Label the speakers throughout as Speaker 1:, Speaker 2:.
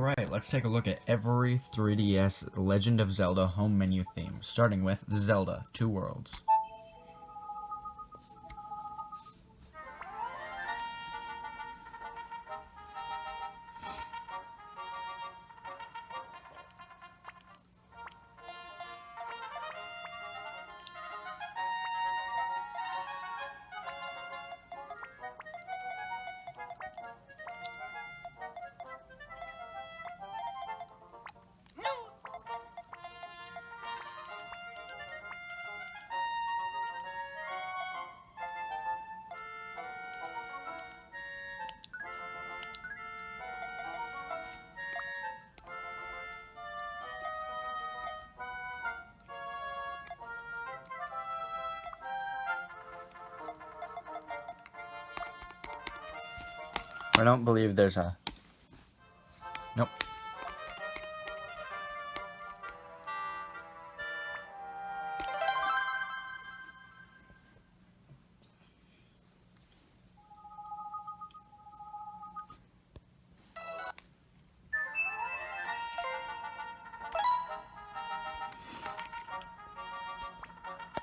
Speaker 1: Alright, let's take a look at every 3DS Legend of Zelda home menu theme, starting with Zelda, Two Worlds. I don't believe there's a... Nope.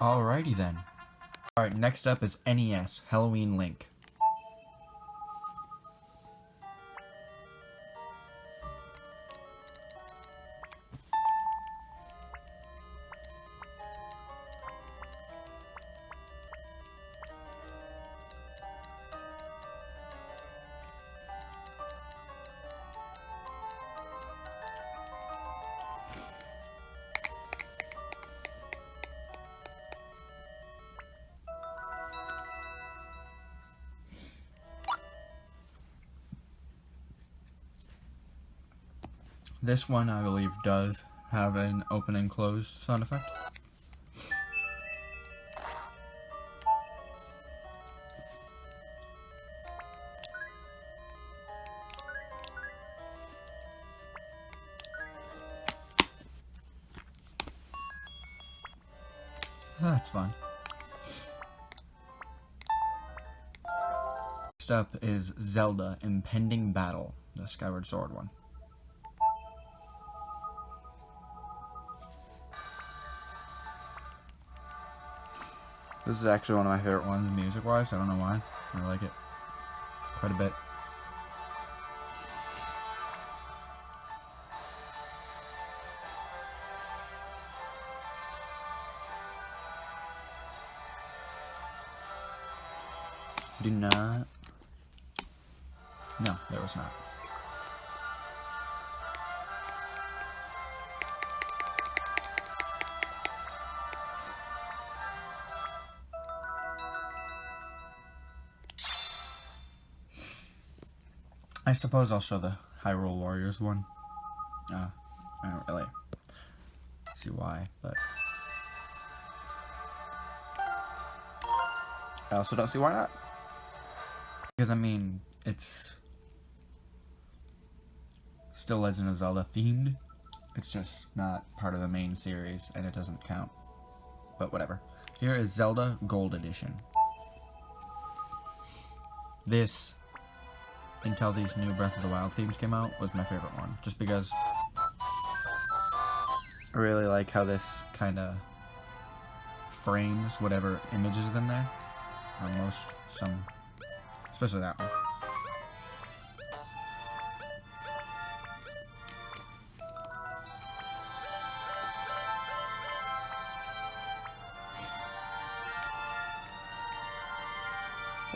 Speaker 1: Alrighty then. Alright, next up is NES, Halloween Link. This one, I believe, does have an open and close sound effect. That's fun. Next up is Zelda, Impending Battle, the Skyward Sword one. This is actually one of my favorite ones music-wise. I don't know why. I like it quite a bit. Do not... No, there was not. I suppose I'll show the Hyrule Warriors one. I don't really see why, but... I also don't see why not. Because, I mean, it's still Legend of Zelda themed. It's just not part of the main series, and it doesn't count. But whatever. Here is Zelda Gold Edition. This, until these new Breath of the Wild themes came out, was my favorite one. Just because I really like how this kind of frames whatever image is in there. Or especially that one.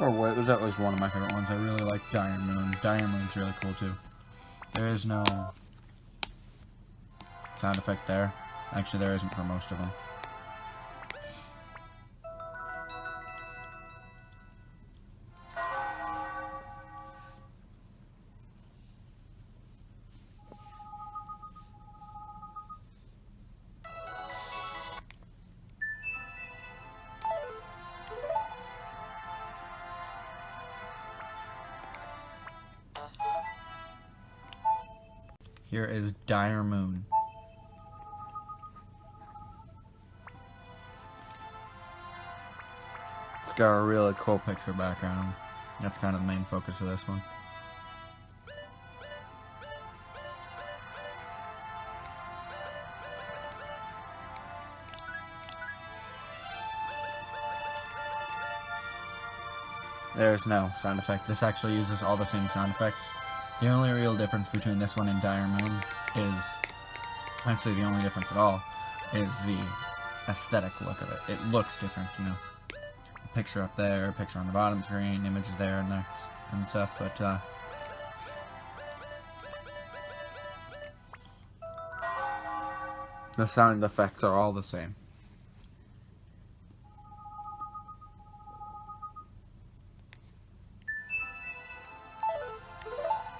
Speaker 1: Or what, was at least one of my favorite ones. I really like Dire Moon. Dire Moon's really cool too. There is no sound effect there. Actually, there isn't for most of them. Here is Dire Moon. It's got a really cool picture background. That's kind of the main focus of this one. there's no sound effect. This actually uses all the same sound effects. The only real difference between this one and Dire Moon is, actually the only difference at all, is the aesthetic look of it. It looks different, you know. A picture up there, a picture on the bottom screen, images there and there, and stuff, but the sound effects are all the same.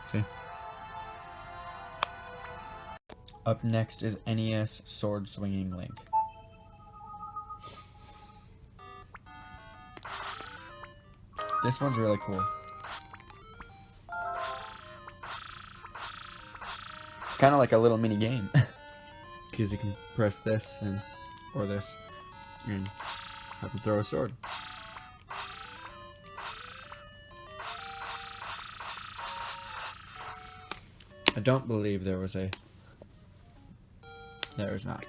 Speaker 1: See? Up next is NES Sword Swinging Link. This one's really cool. It's kind of like a little mini game. Because you can press this and or this and have to throw a sword. I don't believe there was a... There is not.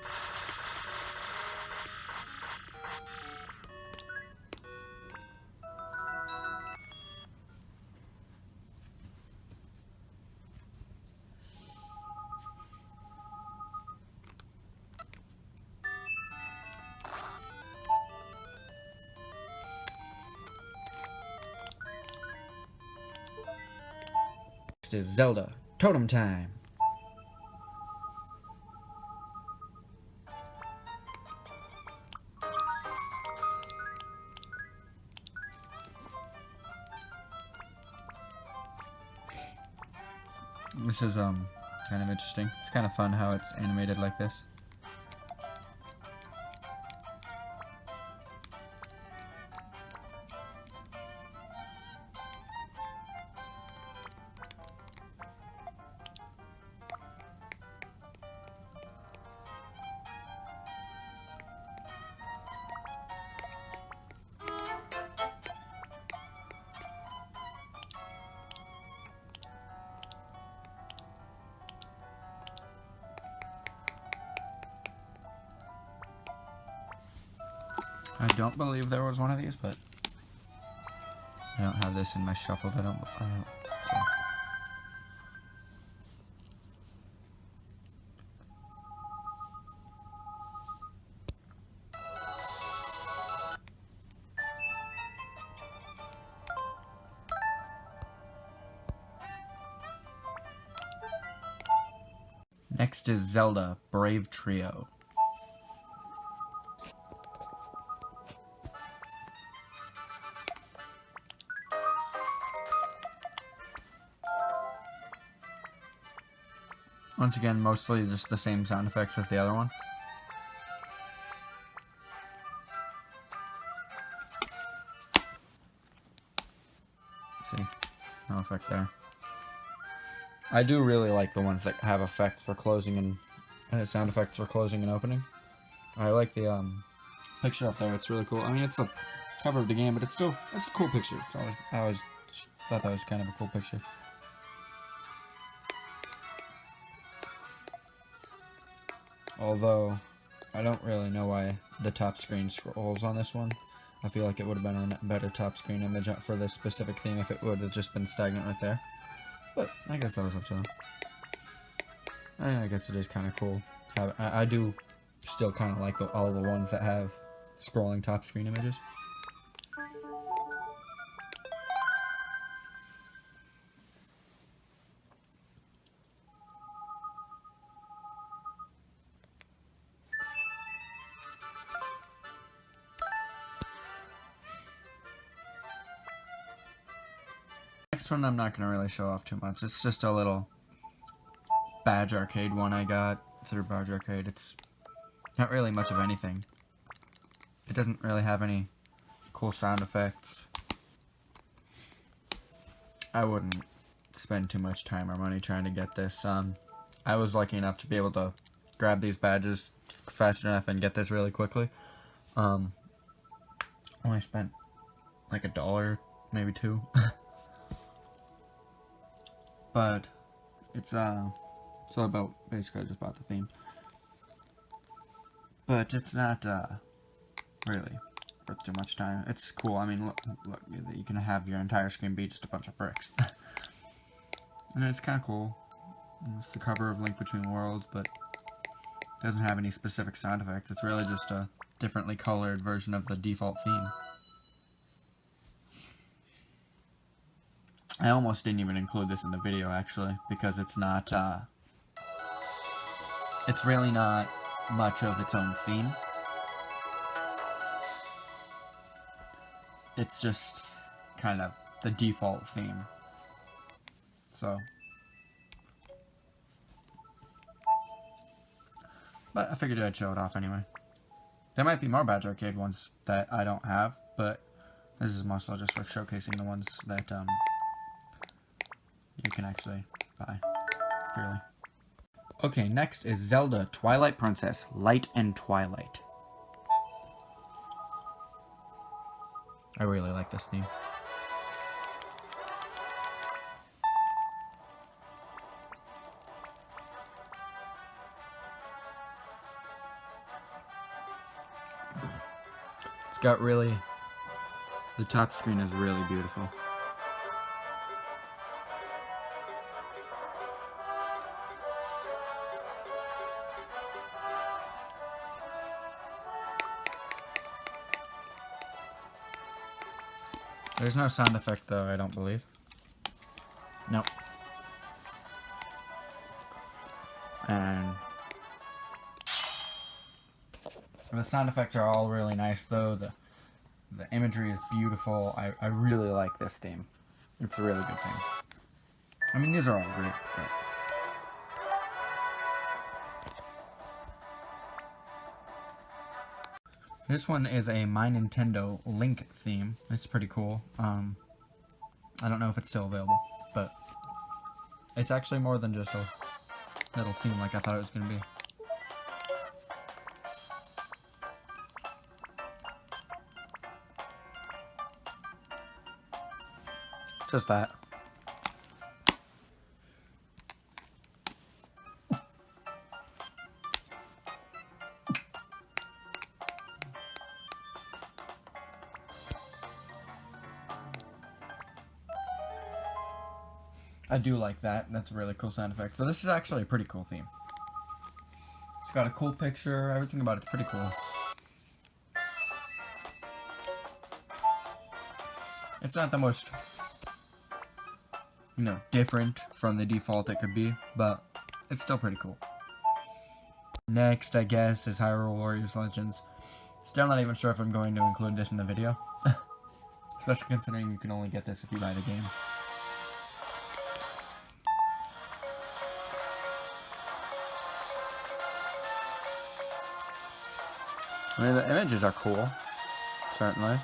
Speaker 1: Next is Zelda Totem Time. This is kind of interesting. It's kind of fun how it's animated like this. I don't believe there was one of these, but I don't have this in my shuffled. I don't so. Next is Zelda Brave Trio. Once again, mostly just the same sound effects as the other one. See, no effect there. I do really like the ones that have effects for closing and sound effects for closing and opening. I like the picture up there. It's really cool. I mean, it's the cover of the game, but it's a cool picture. I always thought that was kind of a cool picture. Although, I don't really know why the top screen scrolls on this one. I feel like it would have been a better top screen image for this specific theme if it would have just been stagnant right there. But, I guess that was up to them. I guess it is kind of cool. I do still kind of like all the ones that have scrolling top screen images. Next one I'm not going to really show off too much. It's just a little badge arcade one I got through Badge Arcade. It's not really much of anything. It doesn't really have any cool sound effects. I wouldn't spend too much time or money trying to get this. I was lucky enough to be able to grab these badges fast enough and get this really quickly. Only spent like $1, maybe $2. But it's all about, basically I just bought the theme. But it's not really worth too much time. It's cool. I mean, look, you can have your entire screen be just a bunch of bricks. And it's kind of cool. It's the cover of Link Between Worlds, but it doesn't have any specific sound effects. It's really just a differently colored version of the default theme. I almost didn't even include this in the video, actually, because it's not, it's really not much of its own theme. It's just kind of the default theme. So. But I figured I'd show it off anyway. There might be more Badge Arcade ones that I don't have, but this is mostly just for showcasing the ones that, you can actually buy freely. Okay, next is Zelda Twilight Princess, Light and Twilight. I really like this theme. It's got really, the top screen is really beautiful. There's no sound effect though, I don't believe. Nope. And the sound effects are all really nice though. The imagery is beautiful. I really like this theme. It's a really good theme. I mean, these are all great, but this one is a My Nintendo Link theme. It's pretty cool. I don't know if it's still available, but it's actually more than just a little theme like I thought it was going to be. Just that. I do like that. That's a really cool sound effect. So this is actually a pretty cool theme. It's got a cool picture. Everything about it's pretty cool. It's not the most, you know, different from the default it could be, but it's still pretty cool. Next, I guess, is Hyrule Warriors Legends. Still not even sure if I'm going to include this in the video. Especially considering you can only get this if you buy the game. I mean, the images are cool, certainly.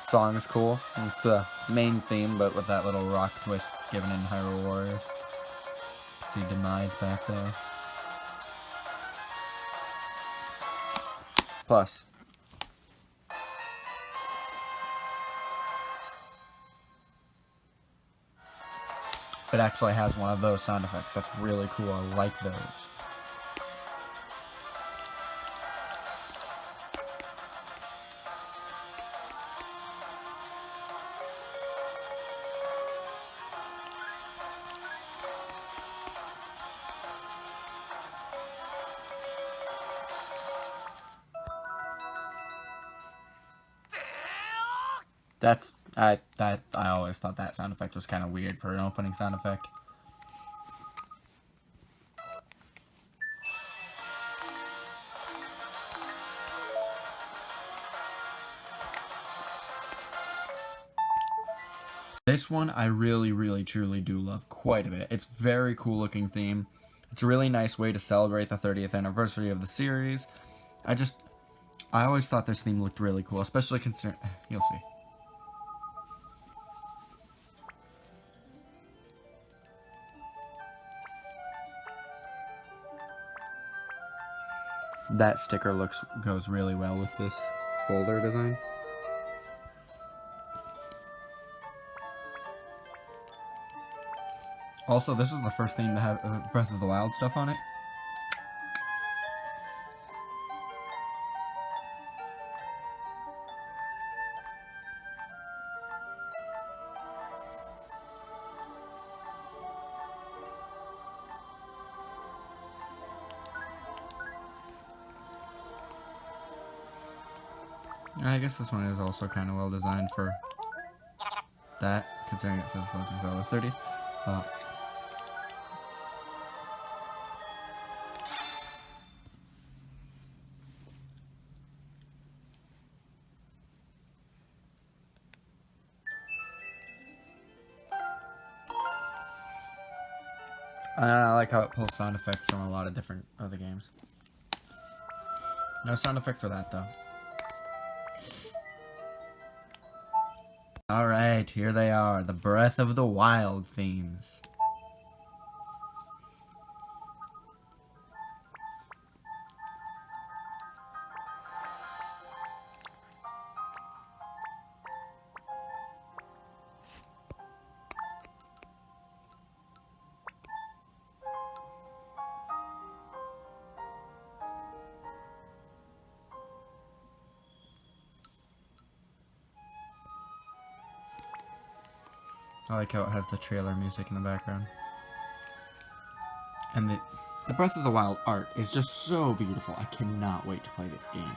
Speaker 1: Song is cool. It's the main theme, but with that little rock twist given in Hyrule Warriors. See Demise back there. Plus, it actually has one of those sound effects. That's really cool. I like those. I always thought that sound effect was kind of weird for an opening sound effect. This one I really truly do love quite a bit. It's a very cool looking theme. It's a really nice way to celebrate the 30th anniversary of the series. I always thought this theme looked really cool, especially considering, you'll see. That sticker goes really well with this folder design. Also, this is the first theme to have Breath of the Wild stuff on it. I guess this one is also kind of well designed for that, considering it says Legend of Zelda 30. I like how it pulls sound effects from a lot of different other games. No sound effect for that, though. Alright, here they are, the Breath of the Wild themes. I like how it has the trailer music in the background. And the Breath of the Wild art is just so beautiful. I cannot wait to play this game.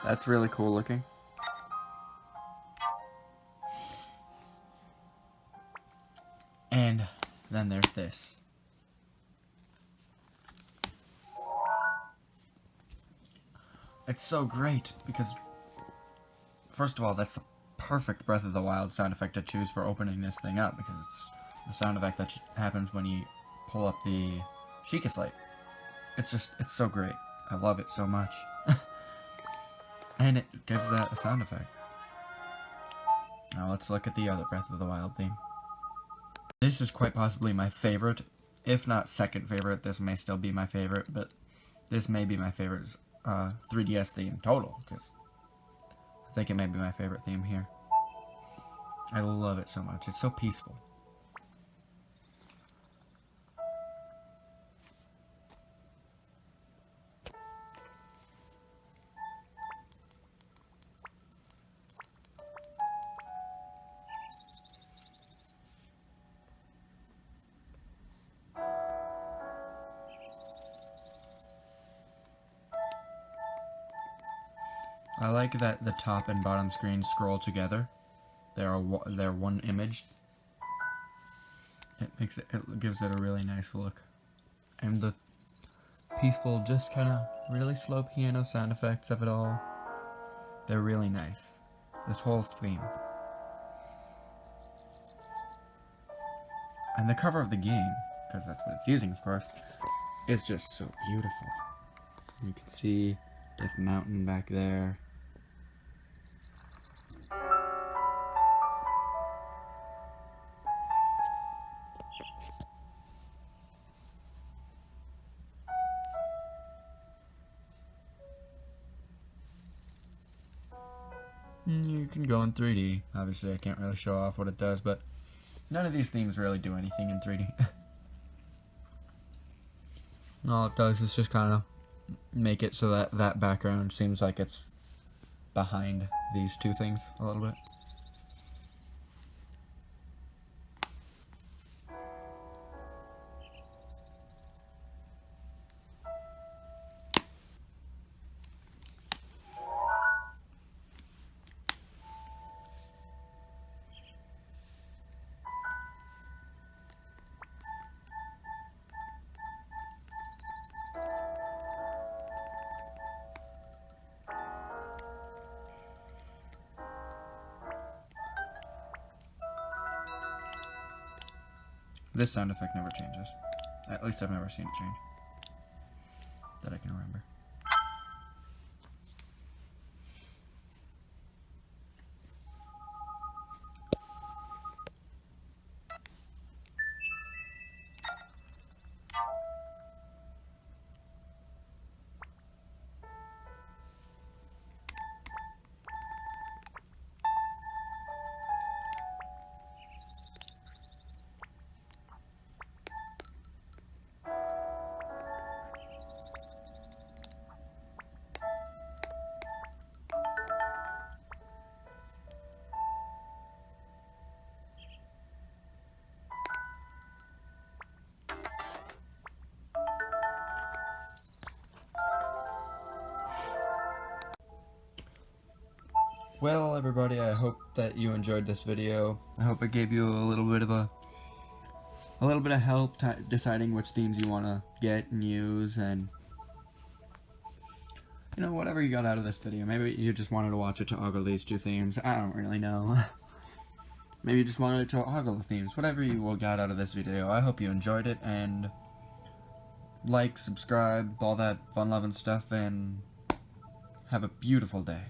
Speaker 1: That's really cool looking. And then there's this. It's so great because, first of all, that's the perfect Breath of the Wild sound effect to choose for opening this thing up, because it's the sound effect that happens when you pull up the Sheikah Slate. It's so great. I love it so much. And it gives that a sound effect. Now let's look at the other Breath of the Wild theme. This is quite possibly my favorite, if not second favorite. This may still be my favorite, but this may be my favorite 3DS theme total, because I think it may be my favorite theme here. I love it so much. It's so peaceful. I like that the top and bottom screen scroll together. They're one image. It gives it a really nice look. And the peaceful, just kind of really slow piano sound effects of it all. They're really nice. This whole theme. And the cover of the game, because that's what it's using, of course, is just so beautiful. You can see Death Mountain back there. You can go in 3D. Obviously, I can't really show off what it does, but none of these themes really do anything in 3D. All it does is just kind of make it so that that background seems like it's behind these two things a little bit. This sound effect never changes. At least I've never seen it change. That I can remember. Well, everybody, I hope that you enjoyed this video. I hope it gave you a little bit of help deciding which themes you want to get and use, and you know, whatever you got out of this video. Maybe you just wanted to watch it to ogle these two themes. I don't really know. Maybe you just wanted to ogle the themes. Whatever you will get out of this video, I hope you enjoyed it, and like, subscribe, all that fun-loving stuff, and have a beautiful day.